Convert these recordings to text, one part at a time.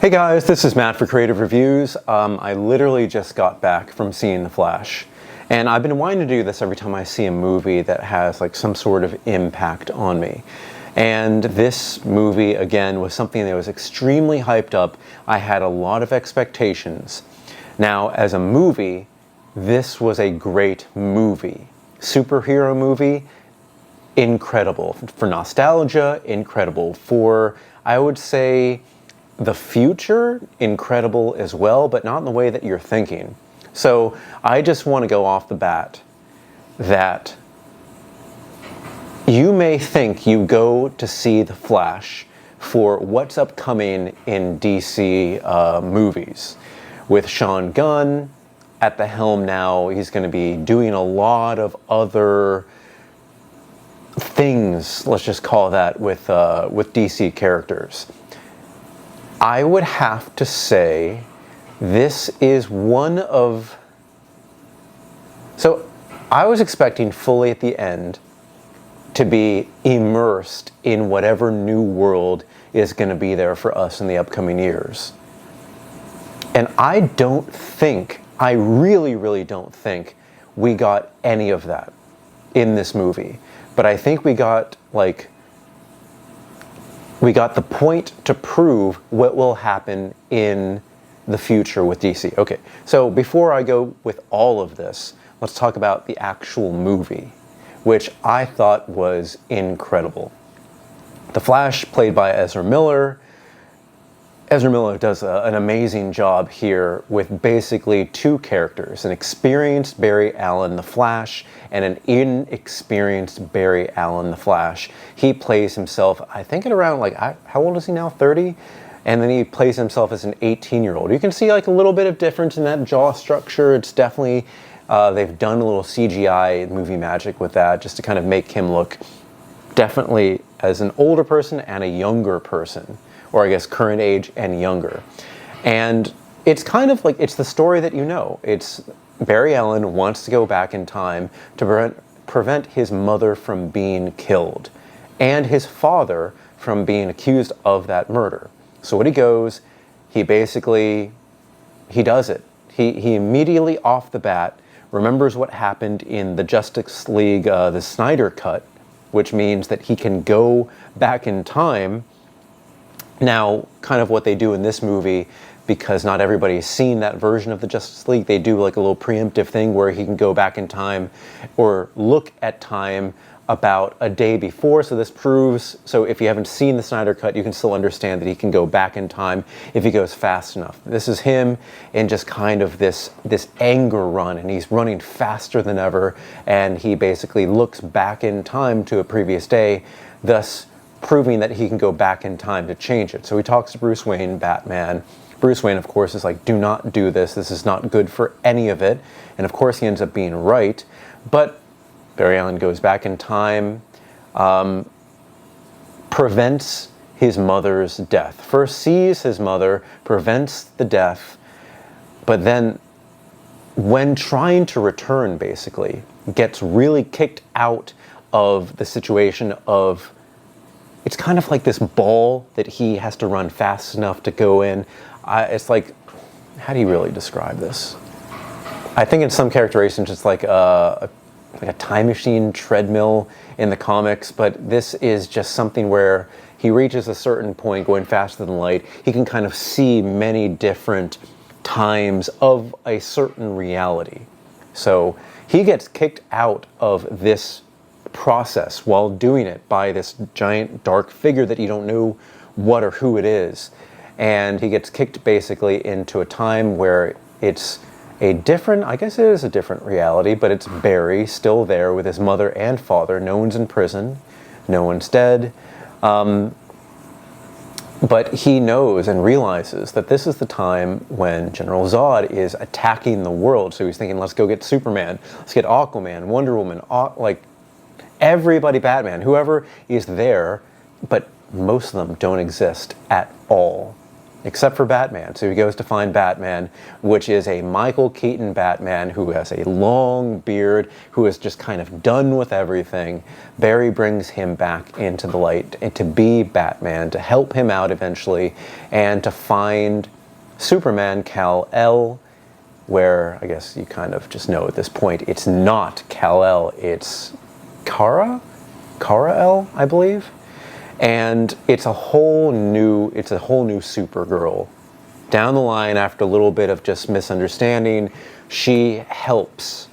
Hey guys, this is Matt for Creative Reviews. I literally just got back from seeing The Flash, and I've been wanting to do this every time I see a movie that has like some sort of impact on me. And this movie, again, was something that was extremely hyped up. I had a lot of expectations. Now, as a movie, this was a great movie. Superhero movie, incredible. For nostalgia, incredible. For, I would say, the future, incredible as well, but not in the way that you're thinking. So I just want to go off the bat that you may think you go to see The Flash for what's upcoming in DC movies. With Sean Gunn at the helm now, he's going to be doing a lot of other things, let's just call that, with DC characters. I would have to say this is one of... So I was expecting fully at the end to be immersed in whatever new world is going to be there for us in the upcoming years. And I really don't think we got any of that in this movie. But I think we got the point to prove what will happen in the future with DC. Okay, so before I go with all of this, let's talk about the actual movie, which I thought was incredible. The Flash, played by Ezra Miller. Ezra Miller does an amazing job here with basically two characters, an experienced Barry Allen, the Flash, and an inexperienced Barry Allen, the Flash. He plays himself, I think at around, how old is he now, 30? And then he plays himself as an 18-year-old. You can see a little bit of difference in that jaw structure. It's definitely, they've done a little CGI movie magic with that just to kind of make him look definitely as an older person and a younger person. Or I guess current age and younger. And it's kind of it's the story that you know. It's Barry Allen wants to go back in time to prevent his mother from being killed and his father from being accused of that murder. So what he does it. He immediately off the bat remembers what happened in the Justice League, the Snyder Cut, which means that he can go back in time. Now, kind of what they do in this movie, because not everybody's seen that version of the Justice League, they do a little preemptive thing where he can go back in time or look at time about a day before. So this proves, so if you haven't seen the Snyder Cut, you can still understand that he can go back in time if he goes fast enough. This is him in just kind of this anger run, and he's running faster than ever, and he basically looks back in time to a previous day, thus proving that he can go back in time to change it. So he talks to Bruce Wayne, Batman. Bruce Wayne, of course, is like, do not do this. This is not good for any of it. And of course, he ends up being right. But Barry Allen goes back in time, prevents his mother's death. First sees his mother, prevents the death, but then when trying to return, basically, gets really kicked out of the situation of... It's kind of like this ball that he has to run fast enough to go in. It's like, how do you really describe this? I think in some characterizations it's like a time machine treadmill in the comics, but this is just something where he reaches a certain point going faster than light. He can kind of see many different times of a certain reality. So he gets kicked out of this process while doing it by this giant dark figure that you don't know what or who it is, and he gets kicked basically into a time where it's a different, I guess it is a different reality, but it's Barry still there with his mother and father. No one's in prison, no one's dead, but he knows and realizes that this is the time when General Zod is attacking the world. So he's thinking, let's go get Superman, let's get Aquaman, Wonder Woman, everybody, Batman, whoever is there, but most of them don't exist at all. except for Batman. So he goes to find Batman, which is a Michael Keaton Batman who has a long beard, who is just kind of done with everything. Barry brings him back into the light and to be Batman, to help him out eventually, and to find Superman Kal-El, where I guess you kind of just know at this point it's not Kal-El, it's Kara-El, I believe. And it's a whole new Supergirl. Down the line, after a little bit of just misunderstanding, she helps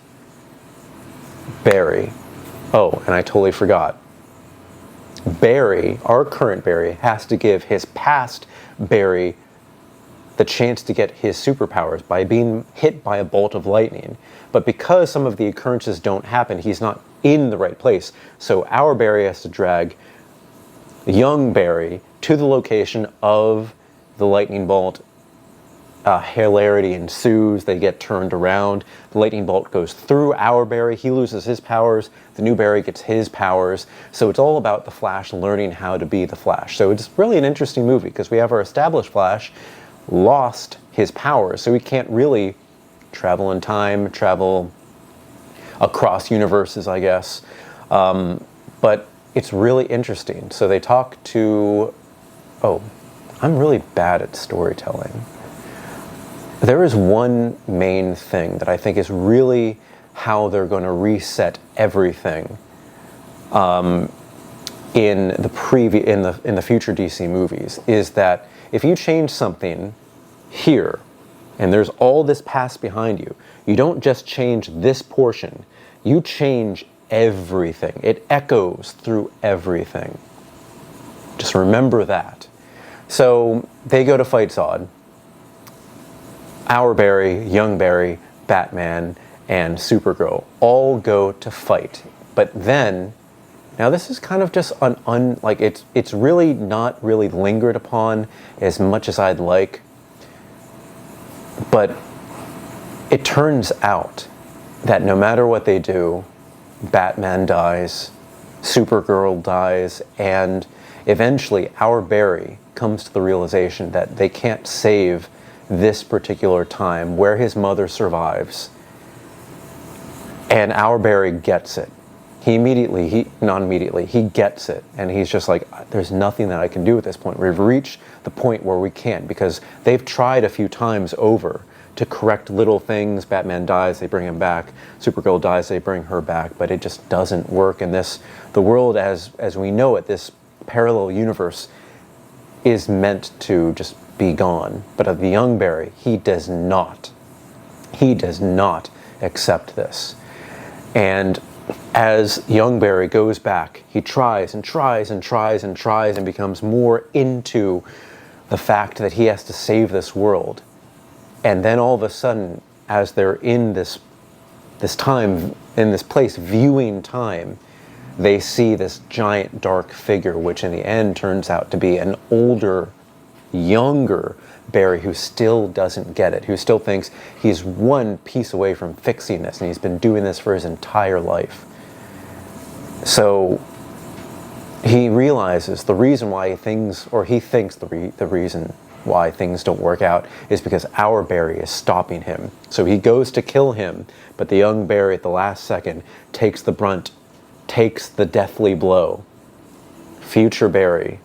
Barry. Oh, and I totally forgot. Barry, our current Barry, has to give his past Barry the chance to get his superpowers by being hit by a bolt of lightning. But because some of the occurrences don't happen, he's not in the right place. So our Barry has to drag young Barry to the location of the lightning bolt. Hilarity ensues. They get turned around. The lightning bolt goes through our Barry. He loses his powers. The new Barry gets his powers. So it's all about the Flash learning how to be the Flash. So it's really an interesting movie because we have our established Flash lost his powers, so he can't really travel in time, travel across universes, I guess. But it's really interesting. So they talk to... Oh, I'm really bad at storytelling. There is one main thing that I think is really how they're going to reset everything in the future DC movies, is that if you change something here, and there's all this past behind you, you don't just change this portion, you change everything. It echoes through everything. Just remember that. So they go to fight Zod. Our Barry, young Barry, Batman, and Supergirl all go to fight. But then, now this is kind of just it's really not really lingered upon as much as I'd like. But it turns out that no matter what they do, Batman dies, Supergirl dies, and eventually our Barry comes to the realization that they can't save this particular time where his mother survives. And our Barry gets it. He gets it, and he's just like, there's nothing that I can do at this point. We've reached the point where we can't, because they've tried a few times over to correct little things. Batman dies, they bring him back. Supergirl dies, they bring her back, but it just doesn't work. And the world as we know it, this parallel universe, is meant to just be gone. But of the young Barry, he does not accept this. And as young Barry goes back, he tries and tries and tries and tries and becomes more into the fact that he has to save this world. And then all of a sudden, as they're in this time, in this place, viewing time, they see this giant dark figure, which in the end turns out to be an older, younger Barry who still doesn't get it, who still thinks he's one piece away from fixing this, and he's been doing this for his entire life. So he realizes the reason why he thinks the reason why things don't work out is because our Barry is stopping him. So he goes to kill him, but the young Barry at the last second takes the brunt, takes the deathly blow. Future Barry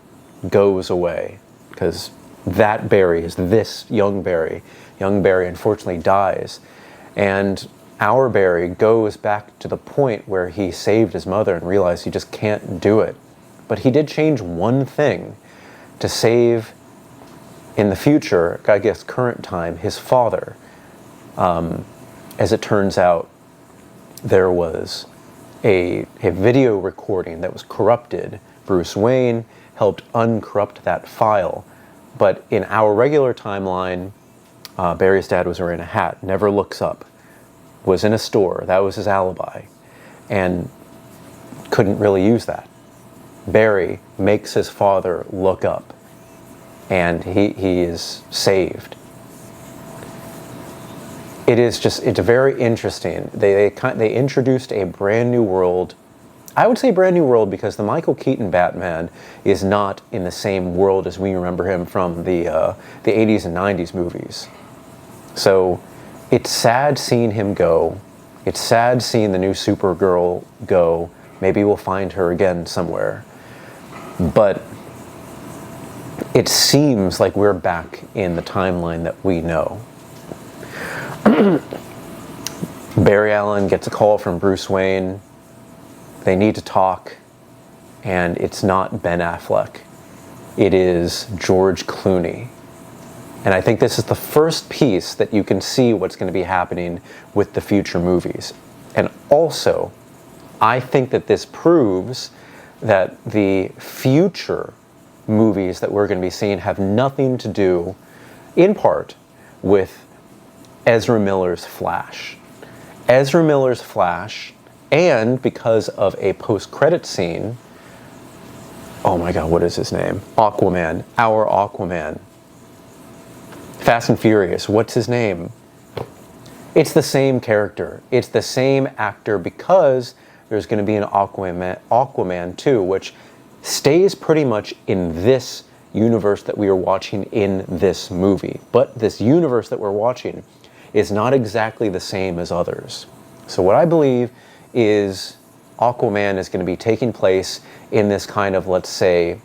goes away, because that Barry is this young Barry. Young Barry unfortunately dies, and our Barry goes back to the point where he saved his mother and realized he just can't do it. But he did change one thing to save, in the future, I guess current time, his father. As it turns out, there was a video recording that was corrupted. Bruce Wayne helped uncorrupt that file. But in our regular timeline, Barry's dad was wearing a hat, never looks up, was in a store, that was his alibi, and couldn't really use that. Barry makes his father look up, and he is saved. It's very interesting. They introduced a brand new world. I would say brand new world because the Michael Keaton Batman is not in the same world as we remember him from the 80s and 90s movies. So it's sad seeing him go. It's sad seeing the new Supergirl go. Maybe we'll find her again somewhere. But it seems like we're back in the timeline that we know. Barry Allen gets a call from Bruce Wayne. They need to talk, and it's not Ben Affleck. It is George Clooney. And I think this is the first piece that you can see what's going to be happening with the future movies. And also, I think that this proves that the future movies that we're going to be seeing have nothing to do, in part, with Ezra Miller's Flash. Ezra Miller's Flash, and because of a post-credit scene, oh my god, what is his name? Aquaman, our Aquaman. Fast and Furious, what's his name? It's the same character. It's the same actor because there's going to be an Aquaman 2, which stays pretty much in this universe that we are watching in this movie. But this universe that we're watching is not exactly the same as others. So what I believe is Aquaman is going to be taking place in this kind of, let's say,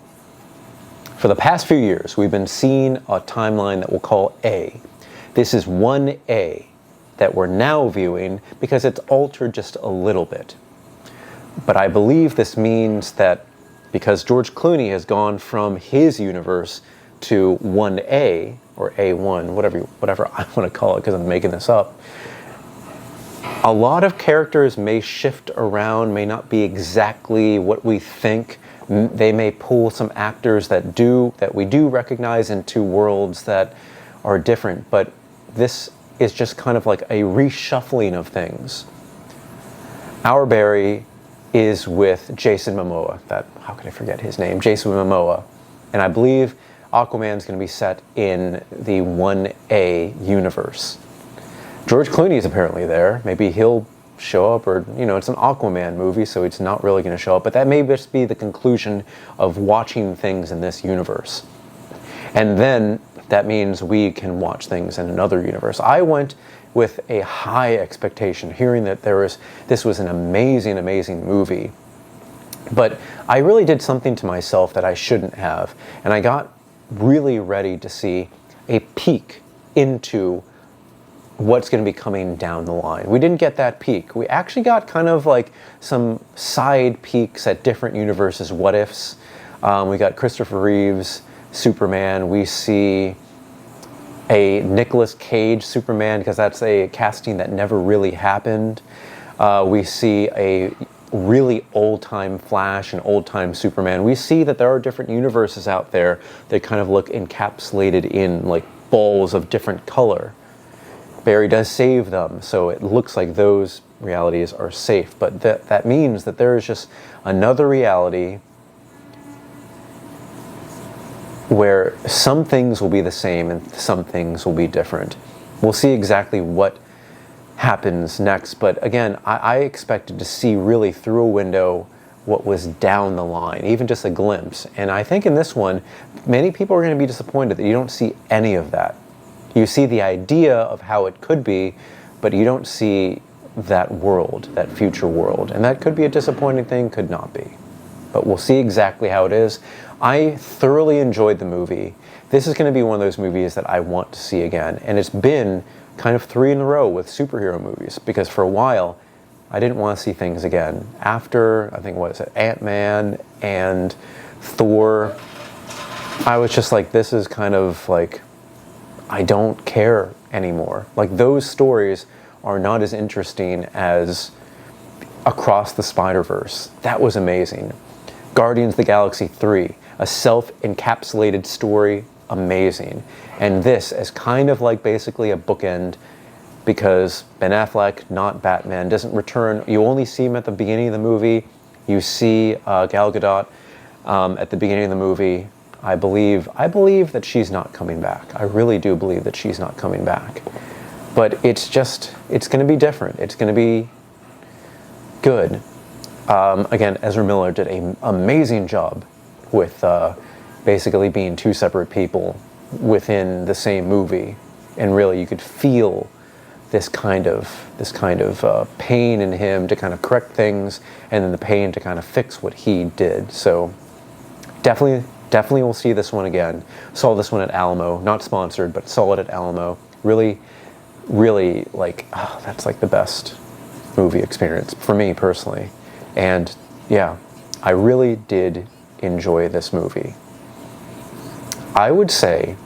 for the past few years, we've been seeing a timeline that we'll call A. This is 1A that we're now viewing because it's altered just a little bit. But I believe this means that because George Clooney has gone from his universe to 1A, or A1, whatever I want to call it because I'm making this up, a lot of characters may shift around, may not be exactly what we think. They may pull some actors that we do recognize into worlds that are different, but this is just kind of like a reshuffling of things. Our Barry is with Jason Momoa. How could I forget his name? Jason Momoa. And I believe Aquaman's going to be set in the 1A universe. George Clooney is apparently there. Maybe he'll show up, or, it's an Aquaman movie, so it's not really going to show up. But that may just be the conclusion of watching things in this universe. And then that means we can watch things in another universe. I went with a high expectation, hearing that this was an amazing, amazing movie. But I really did something to myself that I shouldn't have. And I got really ready to see a peek into what's going to be coming down the line. We didn't get that peek. We actually got kind of like some side peeks at different universes, what ifs. We got Christopher Reeve's Superman. We see a Nicolas Cage Superman, because that's a casting that never really happened. We see a really old-time Flash and old-time Superman. We see that there are different universes out there that kind of look encapsulated in like balls of different color. Barry does save them, so it looks like those realities are safe. But that means that there is just another reality where some things will be the same and some things will be different. We'll see exactly what happens next, but again, I expected to see really through a window what was down the line, even just a glimpse. And I think in this one, many people are going to be disappointed that you don't see any of that. You see the idea of how it could be, but you don't see that world, that future world. And that could be a disappointing thing, could not be. But we'll see exactly how it is. I thoroughly enjoyed the movie. This is going to be one of those movies that I want to see again. And it's been kind of 3 in a row with superhero movies, because for a while, I didn't want to see things again. After, I think, Ant-Man and Thor, I was just like, this is kind of like, I don't care anymore. Like, those stories are not as interesting as Across the Spider-Verse. That was amazing. Guardians of the Galaxy 3, a self-encapsulated story, amazing. And this is kind of like basically a bookend, because Ben Affleck, not Batman, doesn't return. You only see him at the beginning of the movie. You see Gal Gadot at the beginning of the movie. I believe that she's not coming back. I really do believe that she's not coming back. But it's going to be different. It's going to be good. Again, Ezra Miller did an amazing job with basically being two separate people within the same movie, and really you could feel this kind of pain in him to kind of correct things, and then the pain to kind of fix what he did. So definitely we'll see this one again. Saw this one at Alamo, not sponsored, but saw it at Alamo. Really, like, oh, that's like the best movie experience for me personally. And yeah, I really did enjoy this movie. I would say,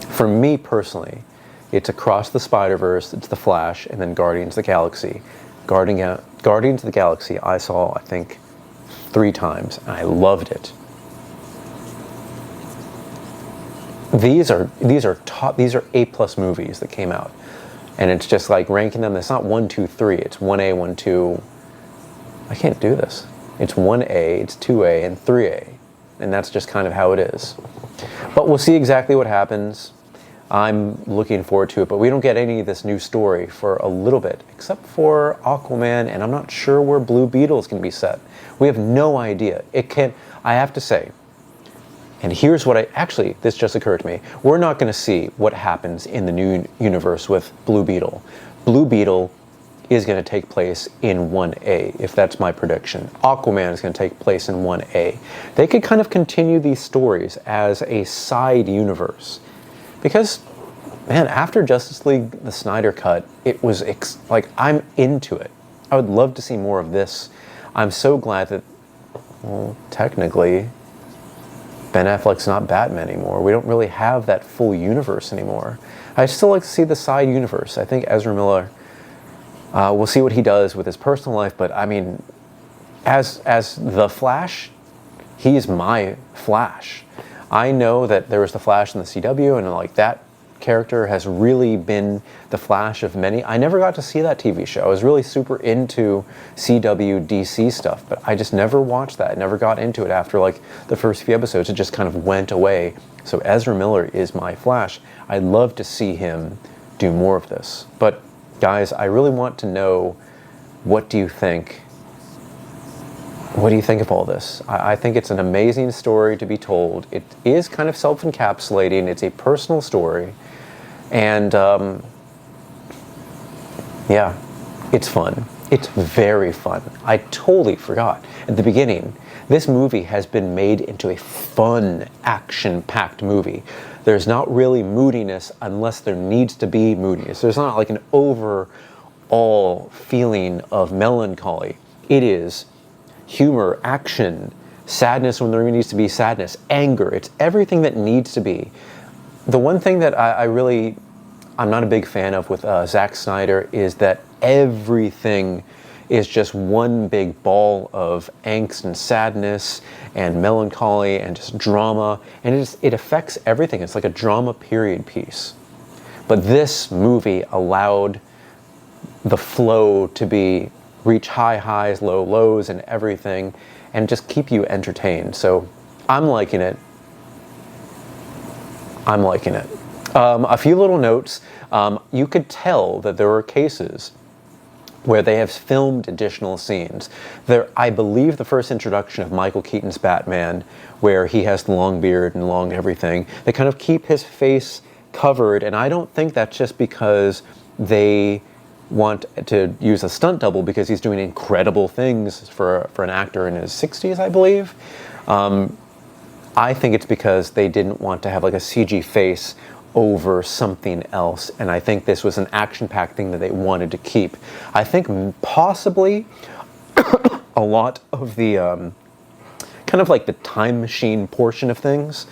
for me personally, it's Across the Spider-Verse, it's The Flash, and then Guardians of the Galaxy. Guardians of the Galaxy I saw, I think, 3 times, and I loved it. These are A+ movies that came out, and it's just like ranking them. It's not 1, 2, 3. It's 1A, 1, 2. I can't do this. It's 1A, it's 2A, and 3A, and that's just kind of how it is. But we'll see exactly what happens. I'm looking forward to it, but we don't get any of this new story for a little bit, except for Aquaman, and I'm not sure where Blue Beetle is going to be set. We have no idea. I have to say, and here's what this just occurred to me. We're not going to see what happens in the new universe with Blue Beetle. Blue Beetle is going to take place in 1A, if that's my prediction. Aquaman is going to take place in 1A. They could kind of continue these stories as a side universe. Because, man, after Justice League, the Snyder Cut, it was like, I'm into it. I would love to see more of this. I'm so glad that, well, technically, Ben Affleck's not Batman anymore. We don't really have that full universe anymore. I'd still like to see the side universe. I think Ezra Miller, we'll see what he does with his personal life, but I mean, as the Flash, he's my Flash. I know that there was the Flash in the CW, and like that character has really been the Flash of many. I never got to see that TV show. I was really super into CW DC stuff, but I just never watched that. I never got into it after like the first few episodes. It just kind of went away. So Ezra Miller is my Flash. I'd love to see him do more of this. But guys, I really want to know, what do you think? What do you think of all this? I think it's an amazing story to be told. It is kind of self-encapsulating. It's a personal story. And yeah, it's fun. It's very fun. I totally forgot at the beginning. This movie has been made into a fun, action-packed movie. There's not really moodiness unless there needs to be moodiness. There's not like an overall feeling of melancholy. It is humor, action, sadness when there needs to be sadness, anger. It's everything that needs to be. The one thing that I'm not a big fan of with Zack Snyder is that everything is just one big ball of angst and sadness and melancholy and just drama, and it affects everything. It's like a drama period piece. But this movie allowed the flow to reach high highs, low lows, and everything, and just keep you entertained. So I'm liking it. A few little notes. You could tell that there were cases where they have filmed additional scenes. I believe the first introduction of Michael Keaton's Batman, where he has the long beard and long everything, they kind of keep his face covered, and I don't think that's just because they want to use a stunt double, because he's doing incredible things for an actor in his 60s, I believe. I think it's because they didn't want to have like a CG face over something else, and I think this was an action-packed thing that they wanted to keep. I think possibly a lot of the kind of like the time machine portion of things,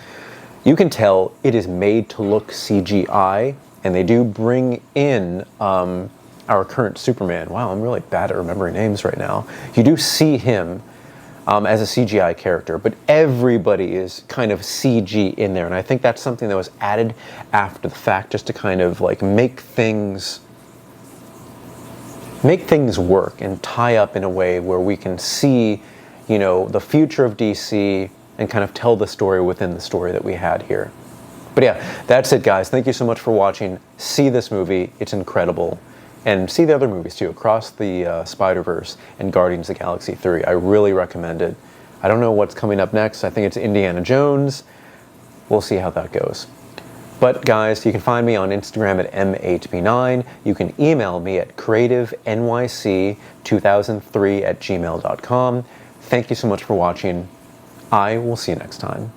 you can tell it is made to look CGI, and they do bring in our current Superman. Wow, I'm really bad at remembering names right now. You do see him as a CGI character, but everybody is kind of CG in there, and I think that's something that was added after the fact, just to kind of like make things work and tie up in a way where we can see, you know, the future of DC and kind of tell the story within the story that we had here. But yeah, that's it, guys. Thank you so much for watching. See this movie. It's incredible. And see the other movies too, Across the Spider-Verse and Guardians of the Galaxy 3. I really recommend it. I don't know what's coming up next. I think it's Indiana Jones. We'll see how that goes. But guys, you can find me on Instagram at m8b9. You can email me at creativenyc2003@gmail.com. Thank you so much for watching. I will see you next time.